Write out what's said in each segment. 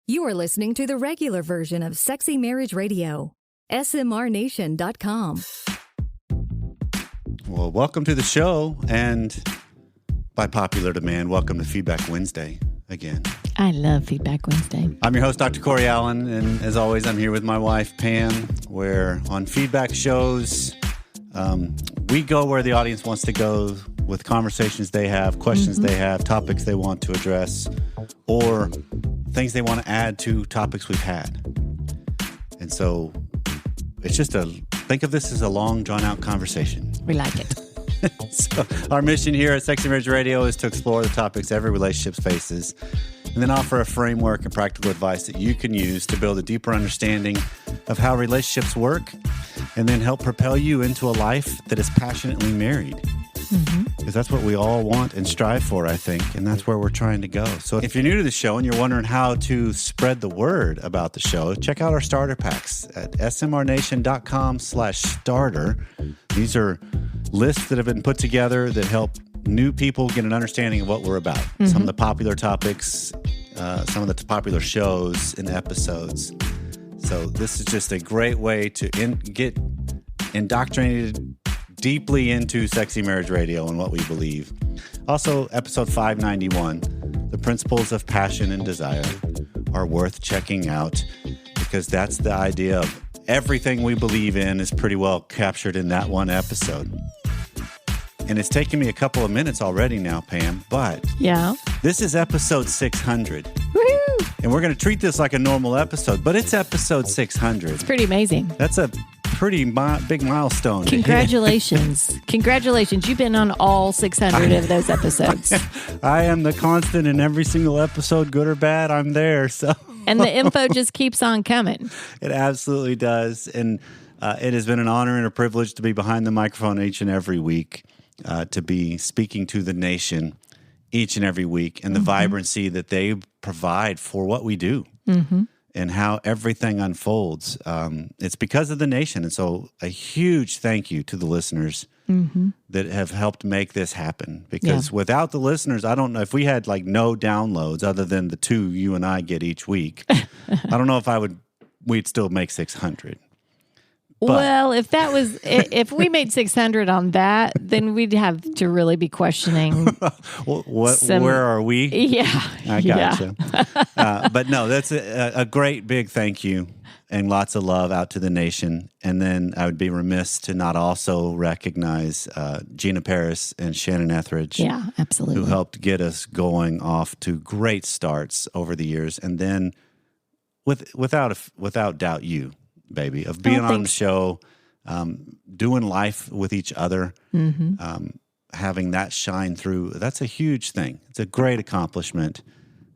You are listening to the regular version of Sexy Marriage Radio. smrnation.com. Well, welcome to the show, and by popular demand, welcome to Feedback Wednesday again. I love Feedback Wednesday. I'm your host, Dr. Corey Allen, and as always, I'm here with my wife, Pam, where on feedback shows, we go where the audience wants to go with conversations they have, questions they have, topics they want to address, or things they want to add to topics we've had. And so it's just think of this as a long, drawn-out conversation. We like it. So our mission here at Sexy Marriage Radio is to explore the topics every relationship faces and then offer a framework and practical advice that you can use to build a deeper understanding of how relationships work and then help propel you into a life that is passionately married. Because that's what we all want and strive for, I think, and that's where we're trying to go. So if you're new to the show and you're wondering how to spread the word about the show, check out our starter packs at smrnation.com/starter. These are lists that have been put together that help new people get an understanding of what we're about. Some of the popular topics, some of the popular shows and episodes. So this is just a great way to get indoctrinated deeply into Sexy Marriage Radio and what we believe. Also, episode 591, The Principles of Passion and Desire, are worth checking out because that's the idea of everything we believe in is pretty well captured in that one episode. And it's taken me a couple of minutes already now, Pam, but this is episode 600. Woo! And we're going to treat this like a normal episode, but it's episode 600. It's pretty amazing. That's a pretty big milestone. Congratulations. Congratulations. You've been on all 600 of those episodes. I am the constant in every single episode, good or bad, I'm there. So, and the info just keeps on coming. It absolutely does. And it has been an honor and a privilege to be behind the microphone each and every week, to be speaking to the nation each and every week, and the vibrancy that they provide for what we do. And how everything unfolds. It's because of the nation. And so a huge thank you to the listeners that have helped make this happen. Because without the listeners, I don't know if we had like no downloads other than the 2 you and I get each week. I don't know if we'd still make 600. But, well, if we made 600 on that, then we'd have to really be questioning. Where are we? Yeah. I gotcha. But no, that's a great big thank you and lots of love out to the nation. And then I would be remiss to not also recognize Gina Paris and Shannon Etheridge. Yeah, absolutely. Who helped get us going off to great starts over the years. And then without doubt, you. Baby, of being on the show, doing life with each other, having that shine through, that's a huge thing. It's a great accomplishment,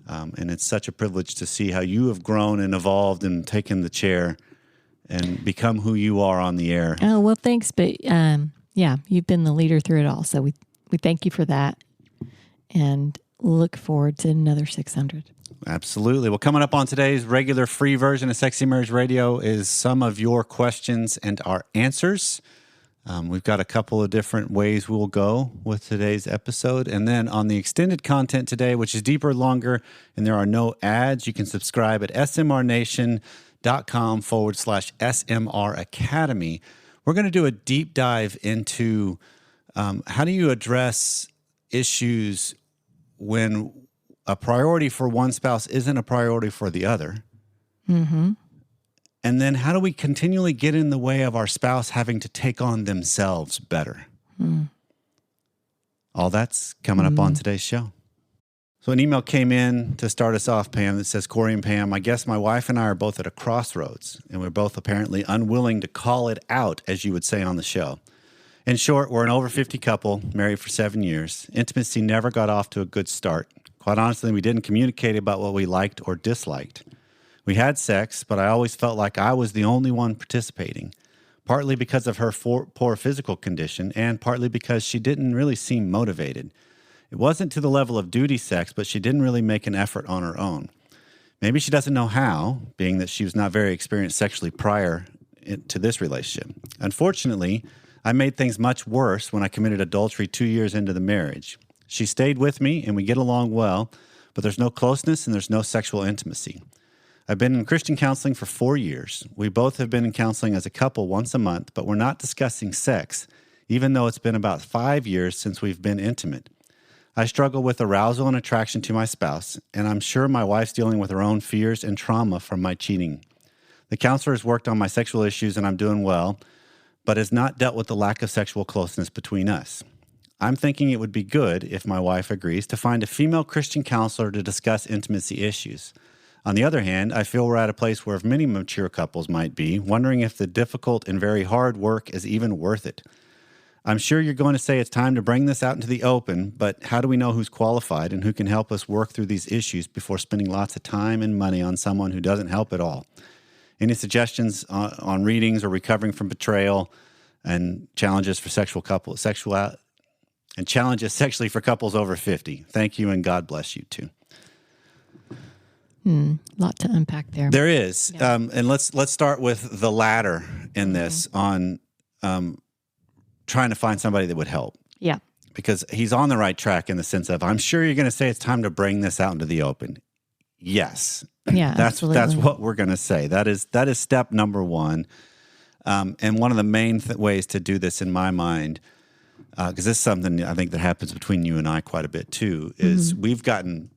and it's such a privilege to see how you have grown and evolved and taken the chair and become who you are on the air. Oh, well, thanks, but you've been the leader through it all, so we thank you for that, and look forward to another 600. Absolutely. Well, coming up on today's regular free version of Sexy Marriage Radio is some of your questions and our answers. We've got a couple of different ways we'll go with today's episode. And then on the extended content today, which is deeper, longer, and there are no ads, you can subscribe at smrnation.com/SMR Academy. We're going to do a deep dive into how do you address issues when a priority for one spouse isn't a priority for the other. And then how do we continually get in the way of our spouse having to take on themselves better? All that's coming up on today's show. So an email came in to start us off, Pam, that says, Corey and Pam, I guess my wife and I are both at a crossroads, and we're both apparently unwilling to call it out, as you would say on the show. In short, we're an over 50 couple, married for 7 years. Intimacy never got off to a good start. Quite honestly, we didn't communicate about what we liked or disliked. We had sex, but I always felt like I was the only one participating, partly because of her poor physical condition and partly because she didn't really seem motivated. It wasn't to the level of duty sex, but she didn't really make an effort on her own. Maybe she doesn't know how, being that she was not very experienced sexually prior to this relationship. Unfortunately, I made things much worse when I committed adultery 2 years into the marriage. She stayed with me, and we get along well, but there's no closeness and there's no sexual intimacy. I've been in Christian counseling for 4 years. We both have been in counseling as a couple once a month, but we're not discussing sex, even though it's been about 5 years since we've been intimate. I struggle with arousal and attraction to my spouse, and I'm sure my wife's dealing with her own fears and trauma from my cheating. The counselor has worked on my sexual issues, and I'm doing well, but has not dealt with the lack of sexual closeness between us. I'm thinking it would be good, if my wife agrees, to find a female Christian counselor to discuss intimacy issues. On the other hand, I feel we're at a place where many mature couples might be, wondering if the difficult and very hard work is even worth it. I'm sure you're going to say it's time to bring this out into the open, but how do we know who's qualified and who can help us work through these issues before spending lots of time and money on someone who doesn't help at all? Any suggestions on readings or recovering from betrayal and challenges for challenges sexually for couples over 50? Thank you, and God bless you too. Lot to unpack there. There is, and let's start with the latter in this on trying to find somebody that would help. Yeah, because he's on the right track in the sense of, I'm sure you're going to say it's time to bring this out into the open. Yes, yeah, that's what we're going to say. That is step number one, and one of the main ways to do this in my mind, because this is something I think that happens between you and I quite a bit too, is we've gotten,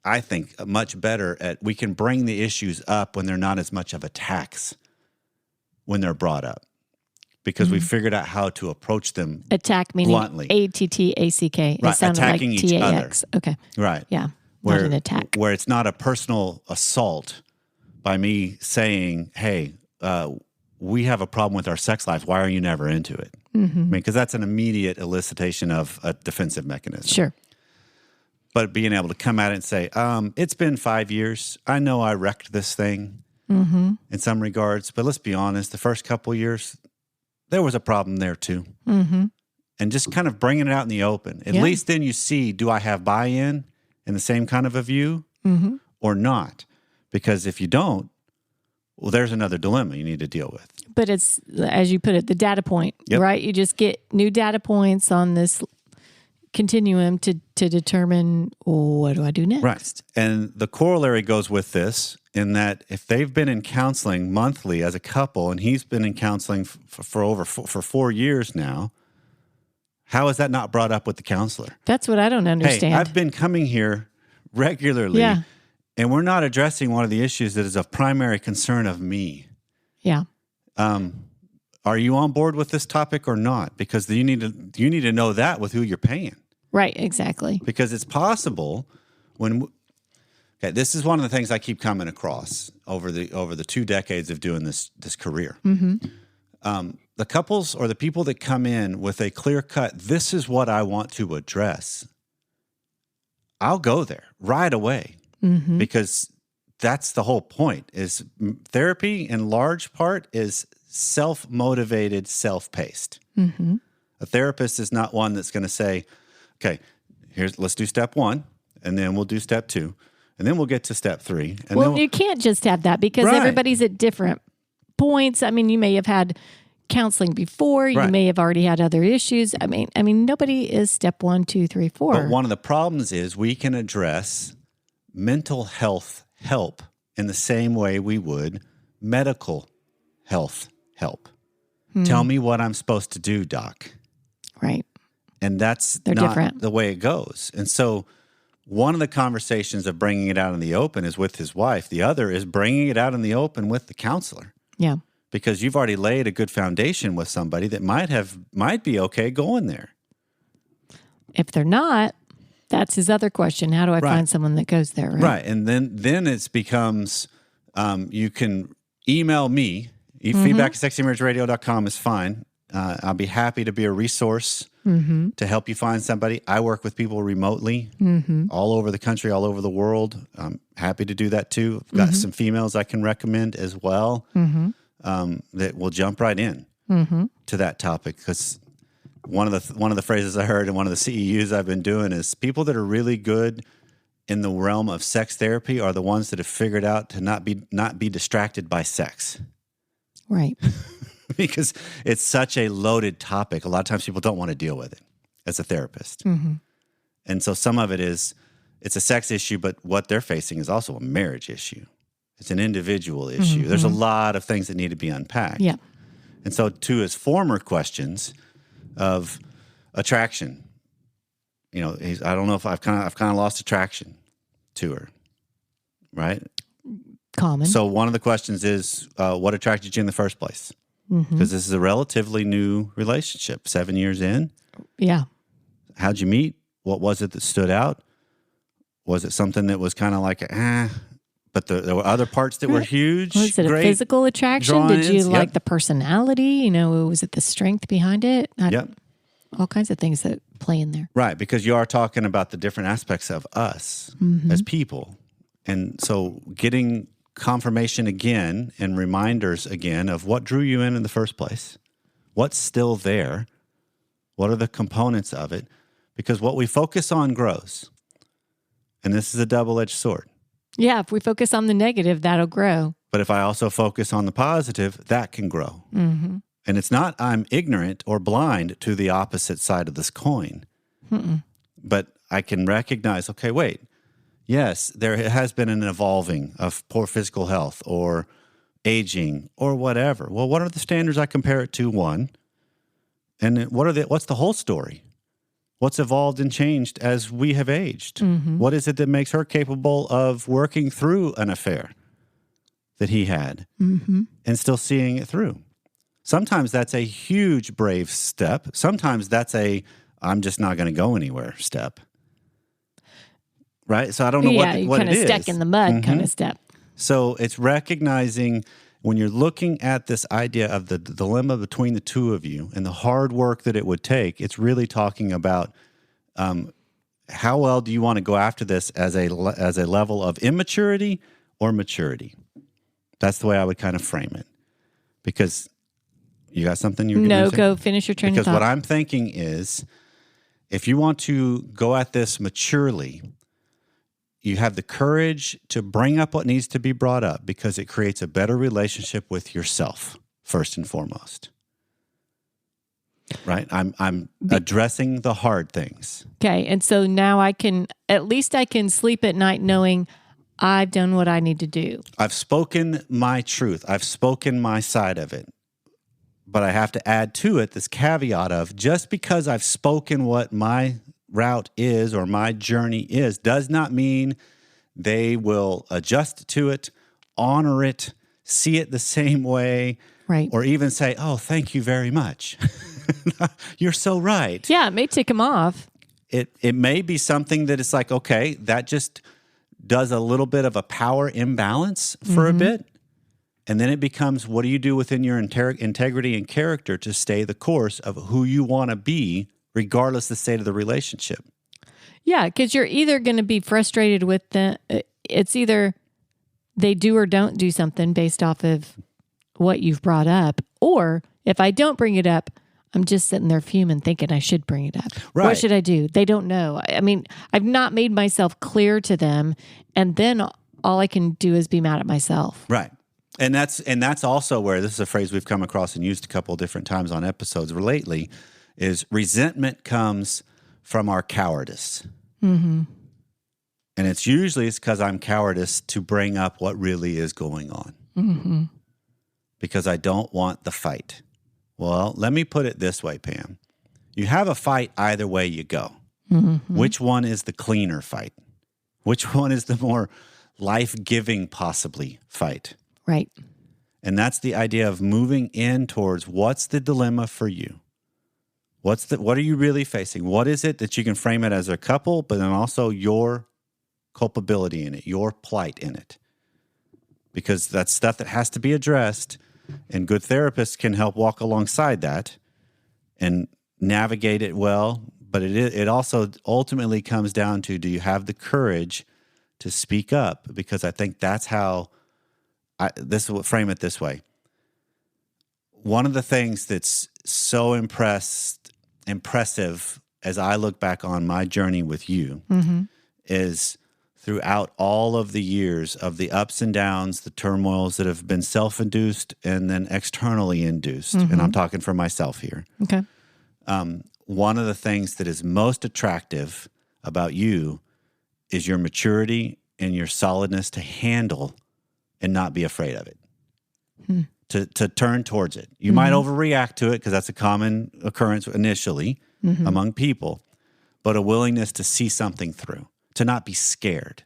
I think, much better at, we can bring the issues up when they're not as much of a tax when they're brought up, because we figured out how to approach them. Attack meaning bluntly. ATTACK. Right, It sounded attacking like each TAX. other. Okay. Right. Yeah. Where, not an attack. Where it's not a personal assault by me saying, hey, we have a problem with our sex life. Why are you never into it? I mean, because that's an immediate elicitation of a defensive mechanism. Sure. But being able to come at it and say, it's been 5 years. I know I wrecked this thing in some regards, but let's be honest, the first couple of years, there was a problem there too. And just kind of bringing it out in the open. At least then you see, do I have buy-in in the same kind of a view or not? Because if you don't, well, there's another dilemma you need to deal with. But it's, as you put it, the data point, right? You just get new data points on this continuum to determine, what do I do next? Right. And the corollary goes with this in that if they've been in counseling monthly as a couple, and he's been in counseling for 4 years now, how is that not brought up with the counselor? That's what I don't understand. Hey, I've been coming here regularly, and we're not addressing one of the issues that is of primary concern of me. Yeah. Are you on board with this topic or not? Because you need to know that with who you're paying. Right, exactly. Because it's possible this is one of the things I keep coming across over the 2 decades of doing this career. The couples or the people that come in with a clear cut, this is what I want to address, I'll go there right away because that's the whole point. Is therapy in large part is self-motivated, self-paced. A therapist is not one that's going to say, okay, let's do step 1, and then we'll do step 2, and then we'll get to step 3. And well, you can't just have that because everybody's at different points. I mean, you may have had counseling before. You may have already had other issues. I mean, nobody is step 1, 2, 3, 4. But one of the problems is we can address mental health help in the same way we would medical health help. Tell me what I'm supposed to do, doc. Right. And that's They're not different. the way it goes. And so one of the conversations of bringing it out in the open is with his wife. The other is bringing it out in the open with the counselor. Yeah. Because you've already laid a good foundation with somebody that might be okay going there. If they're not, that's his other question. How do I find someone that goes there? Right. And then it becomes, you can email me. Feedback@sexymarriageradio.com is fine. I'll be happy to be a resource to help you find somebody. I work with people remotely all over the country, all over the world. I'm happy to do that too. I've got some females I can recommend as well that will jump right in to that topic, because one of the phrases I heard in one of the CEUs I've been doing is people that are really good in the realm of sex therapy are the ones that have figured out to not be distracted by sex. Right. Because it's such a loaded topic. A lot of times people don't want to deal with it as a therapist. And so some of it is, it's a sex issue, but what they're facing is also a marriage issue. It's an individual issue. There's a lot of things that need to be unpacked. Yeah. And so to his former questions of attraction, I don't know if I've kind of lost attraction to her, right? Common. So one of the questions is, what attracted you in the first place? Because this is a relatively new relationship, 7 years in. Yeah. How'd you meet? What was it that stood out? Was it something that was kind of like, but there were other parts that were huge? Was it a physical attraction? Did you like the personality? Was it the strength behind it? Yep. All kinds of things that play in there. Right, because you are talking about the different aspects of us as people. And so getting confirmation again and reminders again of what drew you in the first place, what's still there, what are the components of it, because what we focus on grows. And this is a double-edged sword. Yeah, if we focus on the negative, that'll grow. But if I also focus on the positive, that can grow. And it's not I'm ignorant or blind to the opposite side of this coin. But I can recognize, okay, wait, yes, there has been an evolving of poor physical health or aging or whatever. Well, what are the standards I compare it to, one? And what's the whole story? What's evolved and changed as we have aged? What is it that makes her capable of working through an affair that he had and still seeing it through? Sometimes that's a huge, brave step. Sometimes that's I'm just not going to go anywhere step. Right? So I don't know what it is. kind of stuck in the mud kind of step. So it's recognizing when you're looking at this idea of the dilemma between the two of you and the hard work that it would take, it's really talking about how well do you want to go after this as a level of immaturity or maturity? That's the way I would kind of frame it. Because you got something you're going to say? No, go finish your train of thought. Because what I'm thinking is if you want to go at this maturely, you have the courage to bring up what needs to be brought up because it creates a better relationship with yourself, first and foremost. Right? I'm addressing the hard things. Okay. And so now I can sleep at night knowing I've done what I need to do. I've spoken my truth. I've spoken my side of it. But I have to add to it this caveat of just because I've spoken what my route is or my journey is does not mean they will adjust to it, honor it, see it the same way, right? Or even say, "Oh, thank you very much." You're so right. Yeah, it may tick them off. It may be something that it's like, okay, that just does a little bit of a power imbalance for a bit. And then it becomes, what do you do within your integrity and character to stay the course of who you want to be, regardless of the state of the relationship? Yeah, because you're either going to be frustrated with it's either they do or don't do something based off of what you've brought up. Or if I don't bring it up, I'm just sitting there fuming thinking I should bring it up. Right. What should I do? They don't know. I mean, I've not made myself clear to them. And then all I can do is be mad at myself. Right. And that's also where, this is a phrase we've come across and used a couple of different times on episodes lately, is resentment comes from our cowardice. And it's because I'm cowardice to bring up what really is going on. Because I don't want the fight. Well, let me put it this way, Pam. You have a fight either way you go. Which one is the cleaner fight? Which one is the more life-giving, possibly, fight? Right. And that's the idea of moving in towards what's the dilemma for you? What are you really facing? What is it that you can frame it as a couple, but then also your culpability in it, your plight in it? Because that's stuff that has to be addressed, and good therapists can help walk alongside that and navigate it well. But it also ultimately comes down to, do you have the courage to speak up? Because I think that's how frame it this way. One of the things that's so impressive as I look back on my journey with you is throughout all of the years of the ups and downs, the turmoils that have been self-induced and then externally induced, and I'm talking for myself here. Okay. One of the things that is most attractive about you is your maturity and your solidness to handle and not be afraid of it. To turn towards it. You might overreact to it because that's a common occurrence initially among people, but a willingness to see something through, to not be scared.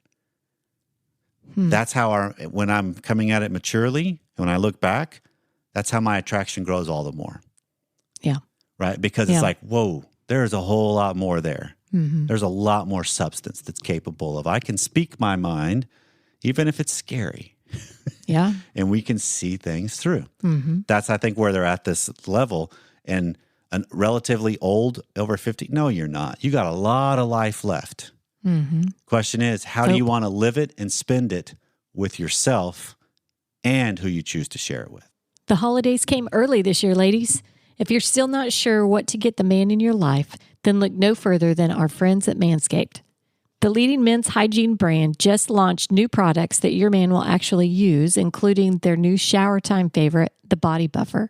That's how when I'm coming at it maturely, when I look back, that's how my attraction grows all the more. Yeah. Right? Because it's like, whoa, there's a whole lot more there. There's a lot more substance that's capable of, I can speak my mind, even if it's scary. Yeah. And we can see things through. That's, I think, where they're at this level. And a relatively old, over 50, no, you're not. You got a lot of life left. Question is, how do you want to live it and spend it with yourself and who you choose to share it with? The holidays came early this year, ladies. If you're still not sure what to get the man in your life, then look no further than our friends at Manscaped. The leading men's hygiene brand just launched new products that your man will actually use, including their new shower time favorite, the Body Buffer.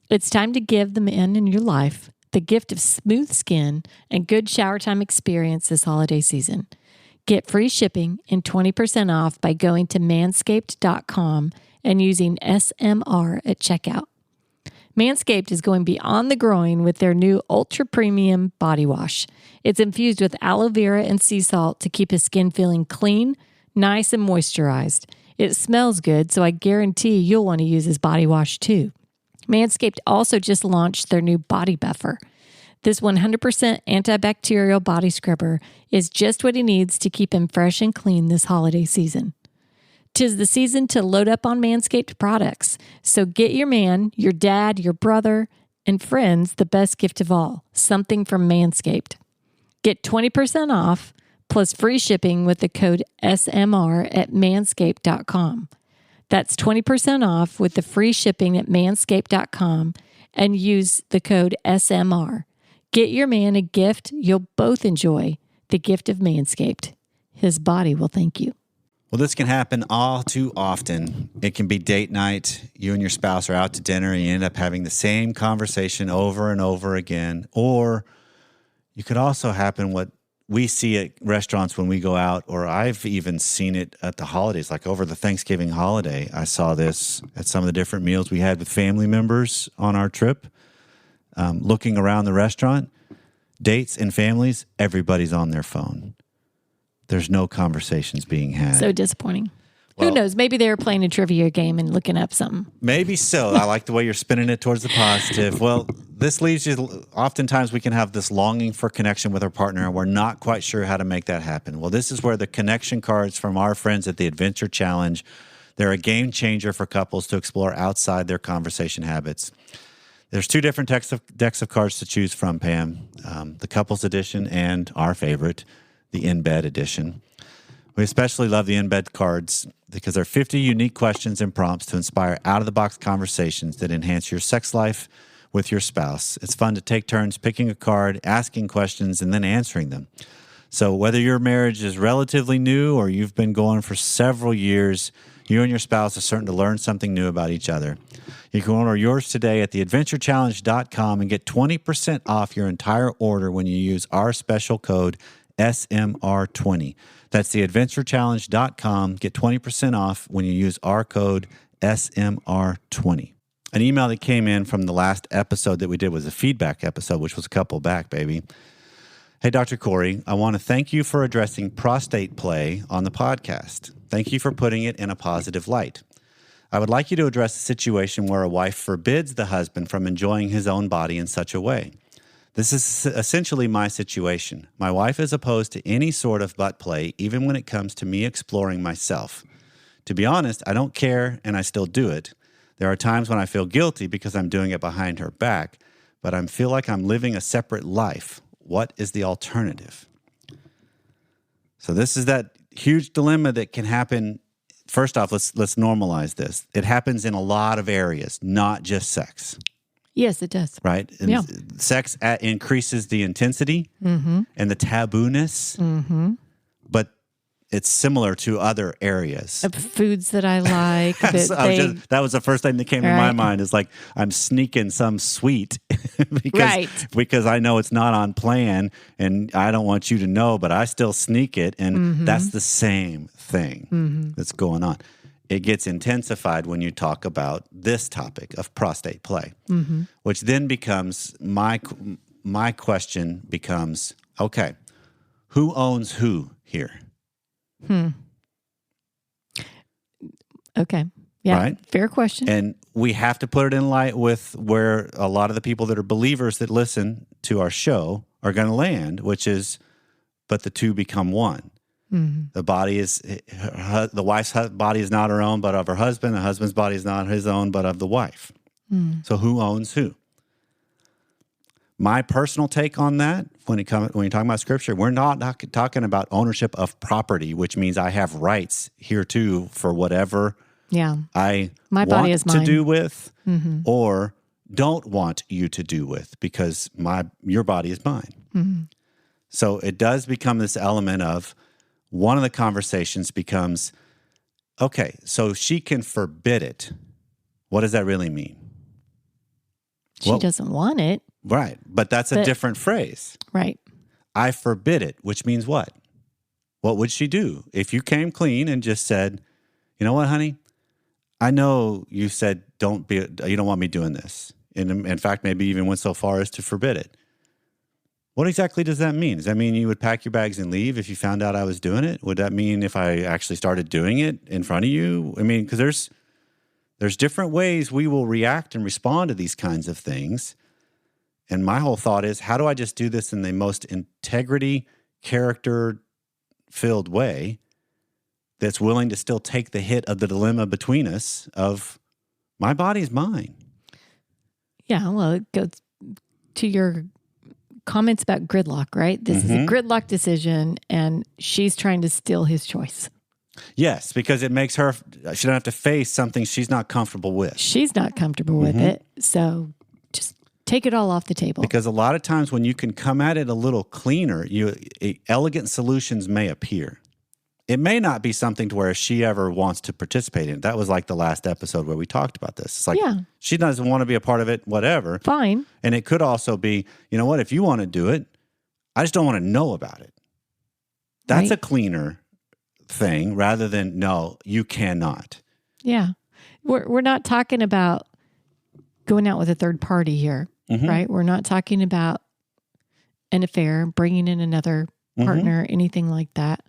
It's time to give the man in your life the gift of smooth skin and good shower time experience this holiday season. Get free shipping and 20% off by going to manscaped.com and using SMR at checkout. Manscaped is going beyond the groin with their new ultra premium body wash. It's infused with aloe vera and sea salt to keep his skin feeling clean, nice, and moisturized. It smells good, so I guarantee you'll want to use his body wash too. Manscaped also just launched their new Body Buffer. This 100% antibacterial body scrubber is just what he needs to keep him fresh and clean this holiday season. 'Tis the season to load up on Manscaped products. So get your man, your dad, your brother, and friends the best gift of all, something from Manscaped. Get 20% off plus free shipping with the code SMR at manscaped.com. That's 20% off with the free shipping at manscaped.com and use the code SMR. Get your man a gift you'll both enjoy, the gift of Manscaped. His body will thank you. Well, this can happen all too often. It can be date night. You and your spouse are out to dinner and you end up having the same conversation over and over again. Or you could also happen what we see at restaurants when we go out, or I've even seen it at the holidays, like over the Thanksgiving holiday. I saw this at some of the different meals we had with family members on our trip. Looking around the restaurant, dates and families, everybody's on their phone. There's no conversations being had. So disappointing. Well, who knows? Maybe they're playing a trivia game and looking up something. Maybe so. I like the way you're spinning it towards the positive. Well, this leads you, oftentimes we can have this longing for connection with our partner, and we're not quite sure how to make that happen. Well, this is where the connection cards from our friends at the Adventure Challenge, they're a game changer for couples to explore outside their conversation habits. There's two different decks of cards to choose from, Pam. The Couples Edition and our favorite, the In-Bed Edition. We especially love the In-Bed cards because they're 50 unique questions and prompts to inspire out-of-the-box conversations that enhance your sex life with your spouse. It's fun to take turns picking a card, asking questions, and then answering them. So whether your marriage is relatively new or you've been going for several years, you and your spouse are certain to learn something new about each other. You can order yours today at theadventurechallenge.com and get 20% off your entire order when you use our special code SMR20. That's theadventurechallenge.com. Get 20% off when you use our code SMR20. An email that came in from the last episode that we did was a feedback episode, which was a couple back, baby. Hey, Dr. Corey, I want to thank you for addressing prostate play on the podcast. Thank you for putting it in a positive light. I would like you to address a situation where a wife forbids the husband from enjoying his own body in such a way. This is essentially my situation. My wife is opposed to any sort of butt play, even when it comes to me exploring myself. To be honest, I don't care, and I still do it. There are times when I feel guilty because I'm doing it behind her back, but I feel like I'm living a separate life. What is the alternative? So this is that huge dilemma that can happen. First off, let's normalize this. It happens in a lot of areas, not just sex. Yes, it does. Right? And yeah. Sex increases the intensity and the taboo-ness, but it's similar to other areas. Foods that I like. That was the first thing that came to my mind is like, I'm sneaking some sweet because I know it's not on plan and I don't want you to know, but I still sneak it. And that's the same thing that's going on. it gets intensified when you talk about this topic of prostate play, which then becomes my question becomes, okay, who owns who here? Okay. Yeah. Right? Fair question. And we have to put it in light with where a lot of the people that are believers that listen to our show are going to land, which is, but the two become one. The body is, the wife's body is not her own, but of her husband. The husband's body is not his own, but of the wife. So who owns who? My personal take on that, when you're talking about Scripture, we're not talking about ownership of property, which means I have rights here too for whatever I My body want is to mine. do with, or don't want you to do with, because your body is mine. So it does become this element of, one of the conversations becomes, okay, so she can forbid it. What does that really mean? She doesn't want it. Right, but that's a different phrase. Right. I forbid it, which means what? What would she do if you came clean and just said, you know what, honey? I know you said you don't want me doing this. And in fact, maybe even went so far as to forbid it. What exactly does that mean? Does that mean you would pack your bags and leave if you found out I was doing it? Would that mean if I actually started doing it in front of you? I mean, because there's different ways we will react and respond to these kinds of things. And my whole thought is, how do I just do this in the most integrity, character-filled way that's willing to still take the hit of the dilemma between us of my body's mine? Yeah, well, it goes to your comments about gridlock, right? This is a gridlock decision, and she's trying to steal his choice. Yes, because it makes her, she doesn't have to face something she's not comfortable with. She's not comfortable with it, so just take it all off the table. Because a lot of times when you can come at it a little cleaner, elegant solutions may appear. It may not be something to where she ever wants to participate in. That was like the last episode where we talked about this. It's like, she doesn't want to be a part of it, whatever. Fine. And it could also be, you know what, if you want to do it, I just don't want to know about it. That's a cleaner thing rather than, no, you cannot. Yeah. We're not talking about going out with a third party here, right? We're not talking about an affair, bringing in another partner, anything like that.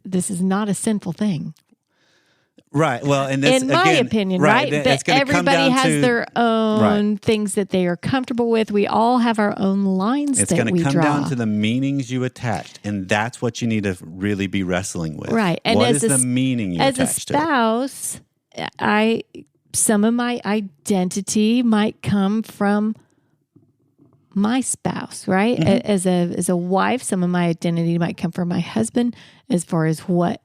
This is not a sinful thing. Right. Well, and this, in my opinion, right? But everybody has their own things that they are comfortable with. We all have our own lines that we draw. It's going to come down to the meanings you attached, and that's what you need to really be wrestling with. Right. And what is the meaning you attach to it? As a spouse, some of my identity might come from my spouse, right? As a wife, some of my identity might come from my husband, as far as what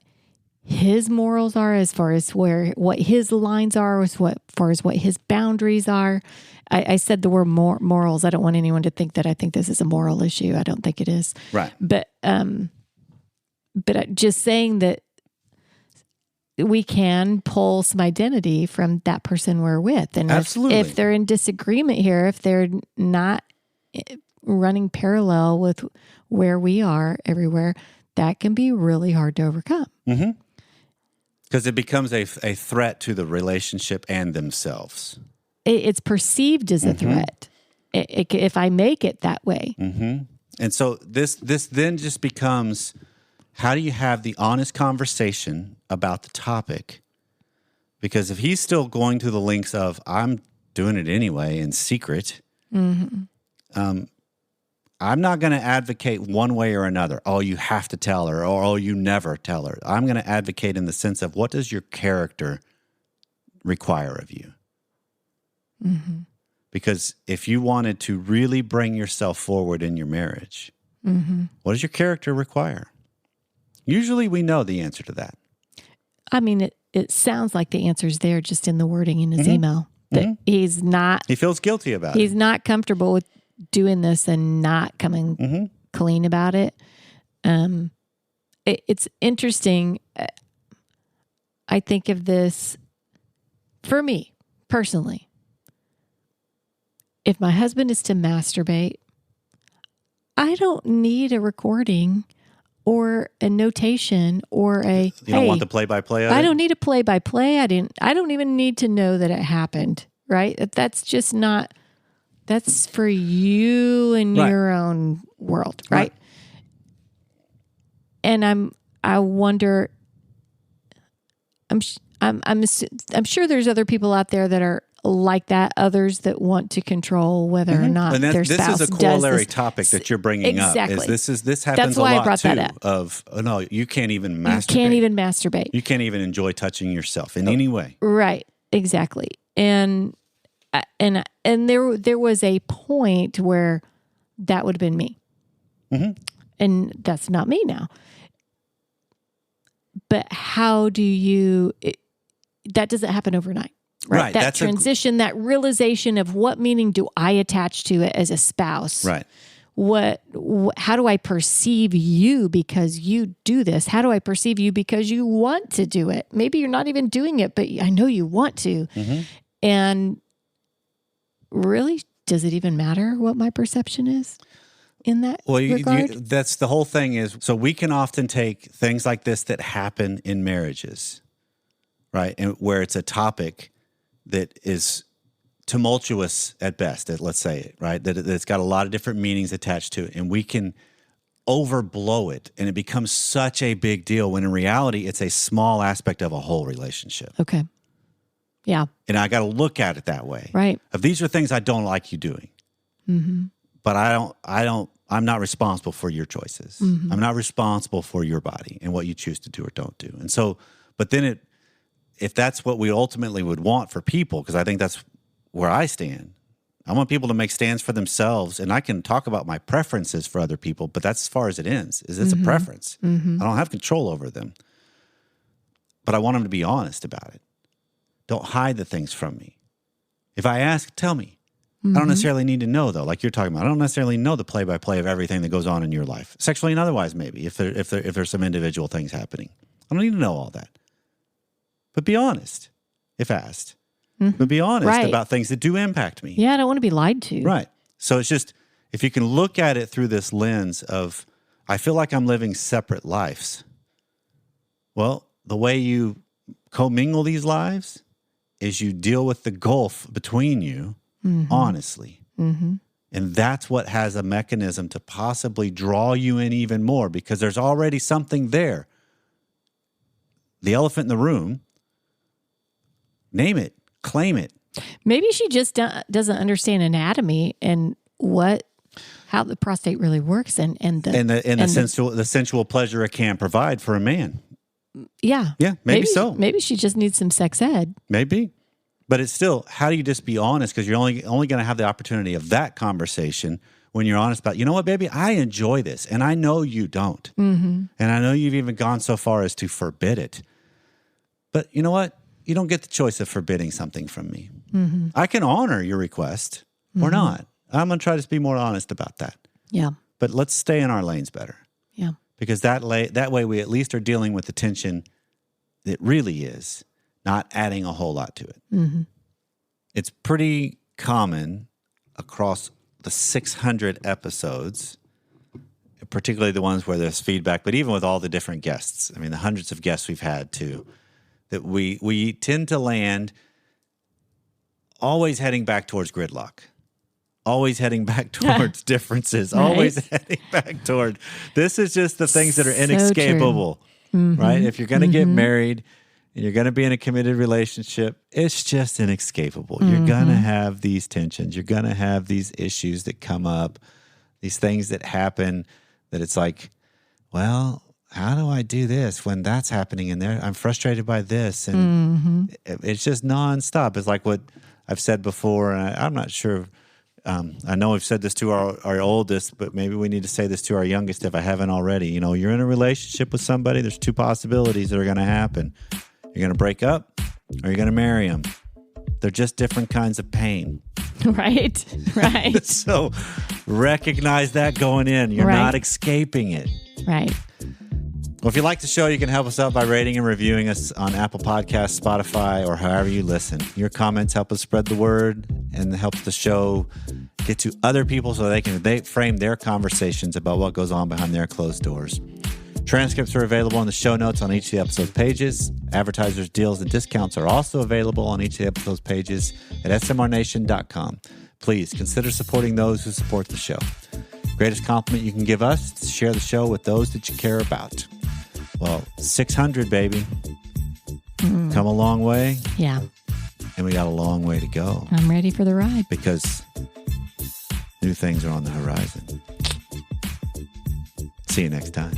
his morals are, as far as what his lines are, as far as what his boundaries are. I said the word morals. I don't want anyone to think that I think this is a moral issue. I don't think it is. Right. But just saying that we can pull some identity from that person we're with, and absolutely, if they're in disagreement here, if they're not running parallel with where we are everywhere, that can be really hard to overcome. Because it becomes a threat to the relationship and themselves. It's perceived as a threat if I make it that way. And so this then just becomes, how do you have the honest conversation about the topic? Because if he's still going to the links of, I'm doing it anyway in secret, I'm not going to advocate one way or another. Oh, you have to tell her, or oh, you never tell her. I'm going to advocate in the sense of, what does your character require of you? Because if you wanted to really bring yourself forward in your marriage, what does your character require? Usually we know the answer to that. I mean, it sounds like the answer's there just in the wording in his email. That he's not... He feels guilty about it. He's not comfortable with doing this and not coming clean about it. It's interesting. I think of this, for me personally, if my husband is to masturbate, I don't need a recording or a notation or a, You don't want the play-by-play of it? I don't need a play-by-play. I don't even need to know that it happened, right? That's just not, that's for you and Right. your own world, right? And I wonder, I'm sure there's other people out there that are like that, others that want to control whether or not And their this spouse is a corollary does this. topic that you're bringing up. Exactly. This happens That's why a I lot brought too. that up. Of no, you can't even masturbate. You can't even masturbate. You can't even enjoy touching yourself in any way. Right. Exactly. And there was a point where that would have been me. Mm-hmm. And that's not me now. But how do you, that doesn't happen overnight, right? That transition, that realization of what meaning do I attach to it as a spouse? Right. How do I perceive you because you do this? How do I perceive you because you want to do it? Maybe you're not even doing it, but I know you want to. Mm-hmm. And really, does it even matter what my perception is in that regard? That's the whole thing is, so we can often take things like this that happen in marriages, right? And where it's a topic that is tumultuous at best, let's say it, right? That it's got a lot of different meanings attached to it. And we can overblow it and it becomes such a big deal when in reality, it's a small aspect of a whole relationship. Okay. Yeah. And I got to look at it that way. Right. If these are things I don't like you doing, but I'm not responsible for your choices. I'm not responsible for your body and what you choose to do or don't do. And so, but then if that's what we ultimately would want for people, because I think that's where I stand. I want people to make stands for themselves, and I can talk about my preferences for other people, but that's as far as it ends, is it's a preference. I don't have control over them. But I want them to be honest about it. Don't hide the things from me. If I ask, tell me. I don't necessarily need to know, though, like you're talking about. I don't necessarily know the play-by-play of everything that goes on in your life, sexually and otherwise, maybe, if there's some individual things happening. I don't need to know all that. But be honest, if asked. But be honest about things that do impact me. Yeah, I don't want to be lied to. Right. So it's just, if you can look at it through this lens of, I feel like I'm living separate lives. Well, the way you commingle these lives is you deal with the gulf between you honestly. And that's what has a mechanism to possibly draw you in even more because there's already something there. The elephant in the room, name it, claim it. Maybe she just doesn't understand anatomy and how the prostate really works and the sensual pleasure it can provide for a man. Yeah. Yeah, maybe so. Maybe she just needs some sex ed. Maybe. But it's still, how do you just be honest? Because you're only going to have the opportunity of that conversation when you're honest about, you know what, baby, I enjoy this. And I know you don't. And I know you've even gone so far as to forbid it. But you know what? You don't get the choice of forbidding something from me. I can honor your request or not. I'm going to try to be more honest about that. Yeah. But let's stay in our lanes better. Yeah. Because that way we at least are dealing with the tension that really is, not adding a whole lot to it. It's pretty common across the 600 episodes, particularly the ones where there's feedback, but even with all the different guests, I mean, the hundreds of guests we've had too, that we tend to land always heading back towards gridlock. Always heading back towards differences. Right. Always heading back toward. This is just the things that are inescapable, right? If you're going to get married and you're going to be in a committed relationship, it's just inescapable. You're going to have these tensions. You're going to have these issues that come up, these things that happen that it's like, well, how do I do this when that's happening in there? I'm frustrated by this. And it's just nonstop. It's like what I've said before, and I'm not sure. I know we've said this to our oldest, but maybe we need to say this to our youngest if I haven't already. You know, you're in a relationship with somebody, there's two possibilities that are going to happen. You're going to break up or you're going to marry them. They're just different kinds of pain. Right. So recognize that going in. You're not escaping it. Right. Well, if you like the show, you can help us out by rating and reviewing us on Apple Podcasts, Spotify, or however you listen. Your comments help us spread the word and helps the show get to other people so they frame their conversations about what goes on behind their closed doors. Transcripts are available in the show notes on each of the episode's pages. Advertisers' deals and discounts are also available on each of the episode's pages at smrnation.com. Please consider supporting those who support the show. Greatest compliment you can give us is to share the show with those that you care about. Well, 600, baby. Come a long way. Yeah. And we got a long way to go. I'm ready for the ride. Because new things are on the horizon. See you next time.